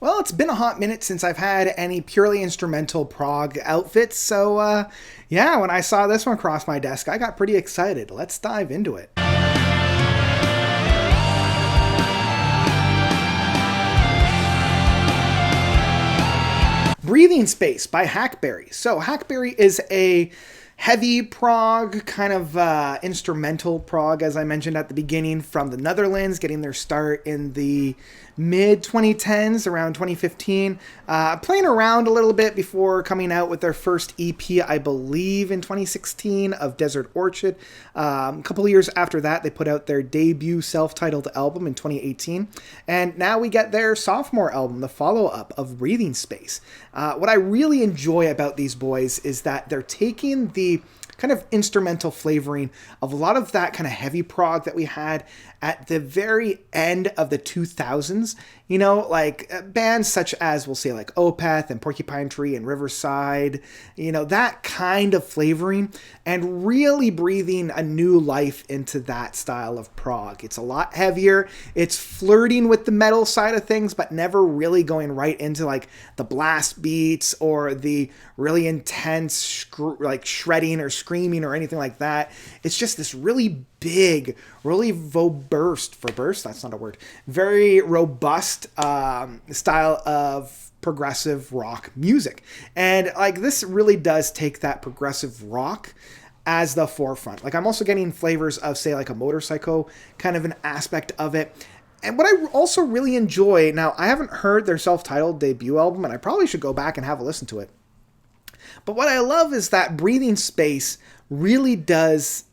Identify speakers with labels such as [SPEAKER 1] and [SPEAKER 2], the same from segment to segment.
[SPEAKER 1] Well, it's been a hot minute since I've had any purely instrumental prog outfits, so yeah, when I saw this one cross my desk, I got pretty excited. Let's dive into it. Breathing Space by Hackberry. So Hackberry is a heavy prog, kind of instrumental prog, as I mentioned at the beginning, from the Netherlands, getting their start in the mid 2010s, around 2015, playing around a little bit before coming out with their first EP, I believe, in 2016 of Desert Orchid. A couple of years after that, they put out their debut self-titled album in 2018, and now we get their sophomore album, the follow-up of Breathing Space. What I really enjoy about these boys is that they're taking the kind of instrumental flavoring of a lot of that kind of heavy prog that we had at the very end of the 2000s, you know, like bands such as, we'll say, like Opeth and Porcupine Tree and Riverside, you know, that kind of flavoring, and really breathing a new life into that style of prog. It's a lot heavier. It's flirting with the metal side of things, but never really going right into like the blast beats or the really intense like shredding or screaming or anything like that. It's just this really big, really that's not a word, very robust style of progressive rock music. And like this really does take that progressive rock as the forefront. Like I'm also getting flavors of, say, like a Motorcycle kind of an aspect of it. And what I also really enjoy, now I haven't heard their self-titled debut album, and I probably should go back and have a listen to it. But what I love is that Breathing Space really does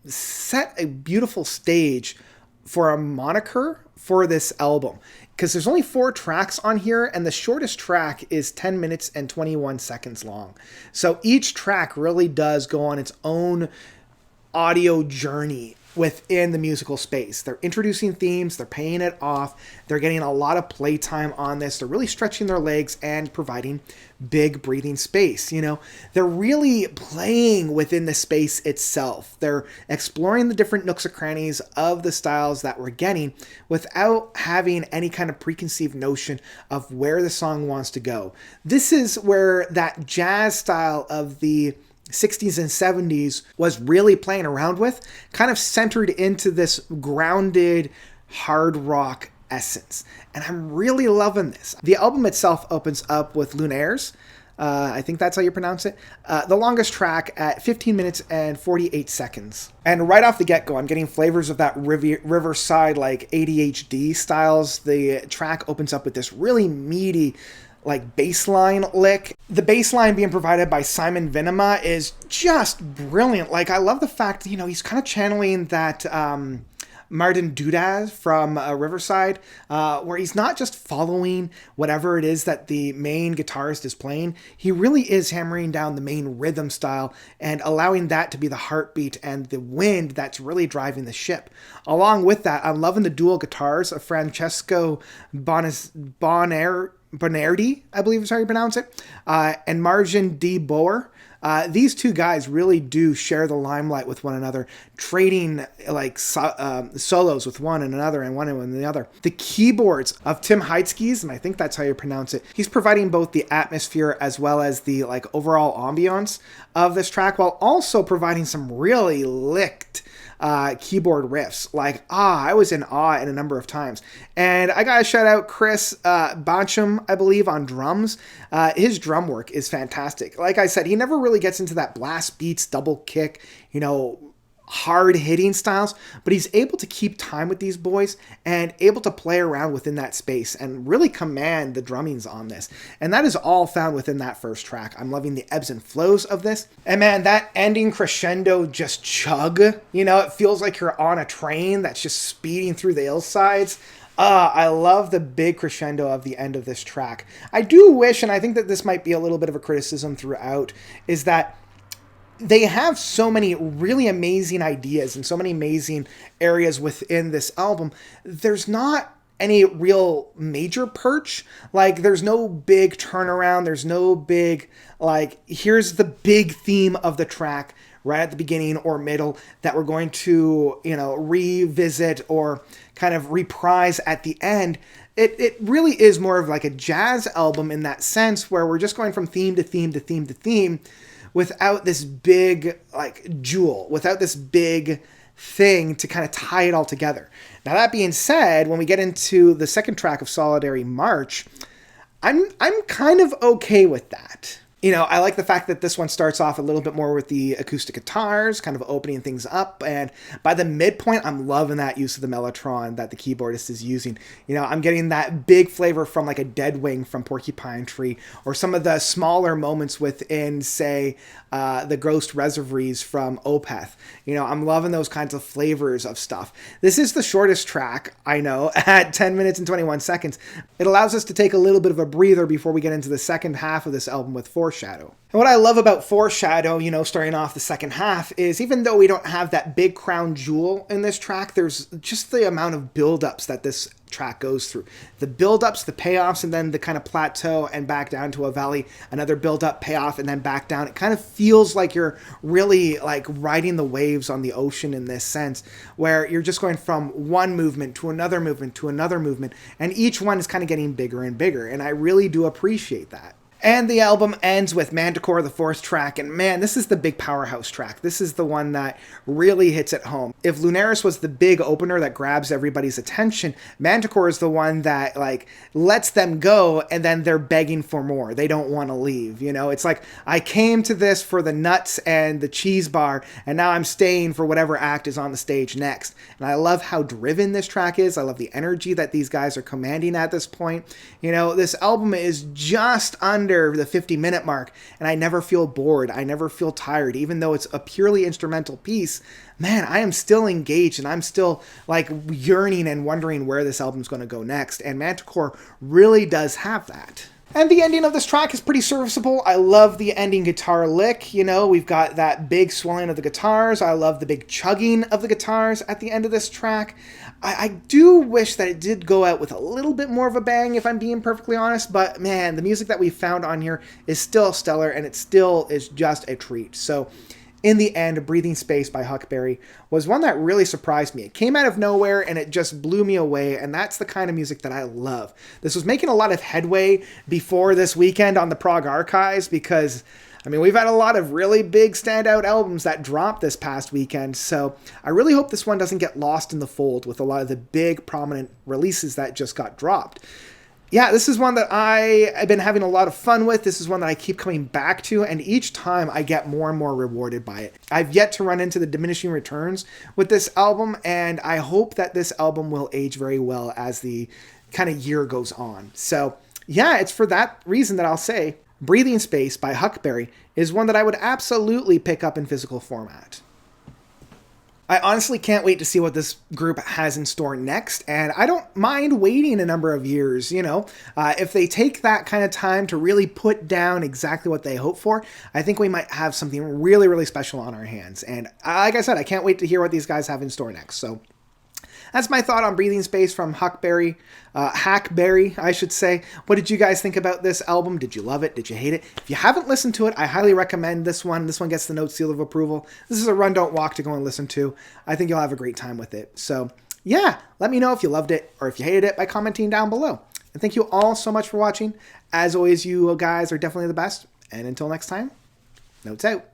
[SPEAKER 1] set a beautiful stage for a moniker for this album, because there's only 4 tracks on here, and the shortest track is 10 minutes and 21 seconds long. So each track really does go on its own audio journey within the musical space. They're introducing themes, they're paying it off, they're getting a lot of playtime on this, they're really stretching their legs and providing big breathing space. You know, they're really playing within the space itself. They're exploring the different nooks and crannies of the styles that we're getting without having any kind of preconceived notion of where the song wants to go. This is where that jazz style of the 60s and 70s was really playing around with, kind of centered into this grounded hard rock essence. And I'm really loving this. The album itself opens up with Lunaires. I think that's how you pronounce it. The longest track at 15 minutes and 48 seconds. And right off the get-go, I'm getting flavors of that Riverside, like ADHD styles. The track opens up with this really meaty, like baseline lick. The baseline being provided by Simon Venema is just brilliant. Like, I love the fact that, you know, he's kind of channeling that Martin Dudas from Riverside, where he's not just following whatever it is that the main guitarist is playing. He really is hammering down the main rhythm style and allowing that to be the heartbeat and the wind that's really driving the ship. Along with that, I'm loving the dual guitars of Francesco Bonardi, I believe is how you pronounce it, and Marjan D. Boer. These two guys really do share the limelight with one another, trading like solos with one and another and one and the other. The keyboards of Tim Heitzkes, and I think that's how you pronounce it, he's providing both the atmosphere as well as the like overall ambiance of this track, while also providing some really licked keyboard riffs. Like, I was in awe in a number of times. And I gotta shout out Chris Boncham, I believe, on drums. His drum work is fantastic. Like I said, he never really gets into that blast beats, double kick, you know, hard hitting styles, but he's able to keep time with these boys and able to play around within that space and really command the drummings on this. And that is all found within that first track. I'm loving the ebbs and flows of this. And man, that ending crescendo just chug, you know, it feels like you're on a train that's just speeding through the hillsides. I love the big crescendo of the end of this track. I do wish, and I think that this might be a little bit of a criticism throughout, is that they have so many really amazing ideas and so many amazing areas within this album. There's not any real major perch. Like, there's no big turnaround. There's no big, like, here's the big theme of the track right at the beginning or middle that we're going to, you know, revisit or kind of reprise at the end. it really is more of like a jazz album in that sense, where we're just going from theme to theme to theme to theme without this big like jewel, without this big thing to kind of tie it all together. Now that being said, when we get into the second track of Solitary March, I'm kind of okay with that. You know, I like the fact that this one starts off a little bit more with the acoustic guitars, kind of opening things up. And by the midpoint, I'm loving that use of the Mellotron that the keyboardist is using. You know, I'm getting that big flavor from like a Dead Wing from Porcupine Tree, or some of the smaller moments within, say, the Ghost Reservoirs from Opeth. You know, I'm loving those kinds of flavors of stuff. This is the shortest track, I know, at 10 minutes and 21 seconds. It allows us to take a little bit of a breather before we get into the second half of this album with Foreshadow. And what I love about Foreshadow, you know, starting off the second half, is even though we don't have that big crown jewel in this track, there's just the amount of build-ups that this track goes through. The build-ups, the payoffs, and then the kind of plateau and back down to a valley, another build-up, payoff, and then back down. It kind of feels like you're really like riding the waves on the ocean in this sense, where you're just going from one movement to another movement to another movement, and each one is kind of getting bigger and bigger, and I really do appreciate that. And the album ends with Manticore, the fourth track, and man, this is the big powerhouse track. This is the one that really hits it home. If Lunaris was the big opener that grabs everybody's attention, Manticore is the one that like lets them go, and then they're begging for more. They don't want to leave, you know? It's like, I came to this for the nuts and the cheese bar, and now I'm staying for whatever act is on the stage next. And I love how driven this track is. I love the energy that these guys are commanding at this point. You know, this album is just under the 50-minute mark, and I never feel bored. I never feel tired. Even though it's a purely instrumental piece, man, I am still engaged, and I'm still like yearning and wondering where this album's going to go next. And Manticore really does have that. And the ending of this track is pretty serviceable. I love the ending guitar lick. You know, we've got that big swelling of the guitars. I love the big chugging of the guitars at the end of this track. I do wish that it did go out with a little bit more of a bang, if I'm being perfectly honest. But man, the music that we found on here is still stellar, and it still is just a treat. So in the end, Breathing Space by Hackberry was one that really surprised me. It came out of nowhere, and it just blew me away, and that's the kind of music that I love. This was making a lot of headway before this weekend on the PROG Archives, because I mean, we've had a lot of really big standout albums that dropped this past weekend, so I really hope this one doesn't get lost in the fold with a lot of the big prominent releases that just got dropped. Yeah, this is one that I've been having a lot of fun with. This is one that I keep coming back to, and each time I get more and more rewarded by it. I've yet to run into the diminishing returns with this album, and I hope that this album will age very well as the kind of year goes on. So yeah, it's for that reason that I'll say Breathing Space by Hackberry is one that I would absolutely pick up in physical format. I honestly can't wait to see what this group has in store next, and I don't mind waiting a number of years, you know. If they take that kind of time to really put down exactly what they hope for, I think we might have something really, really special on our hands. And like I said, I can't wait to hear what these guys have in store next. So that's my thought on Breathing Space from Hackberry, I should say. What did you guys think about this album? Did you love it? Did you hate it? If you haven't listened to it, I highly recommend this one. This one gets the note seal of approval. This is a run, don't walk to go and listen to. I think you'll have a great time with it. So yeah, let me know if you loved it or if you hated it by commenting down below. And thank you all so much for watching. As always, you guys are definitely the best. And until next time, notes out.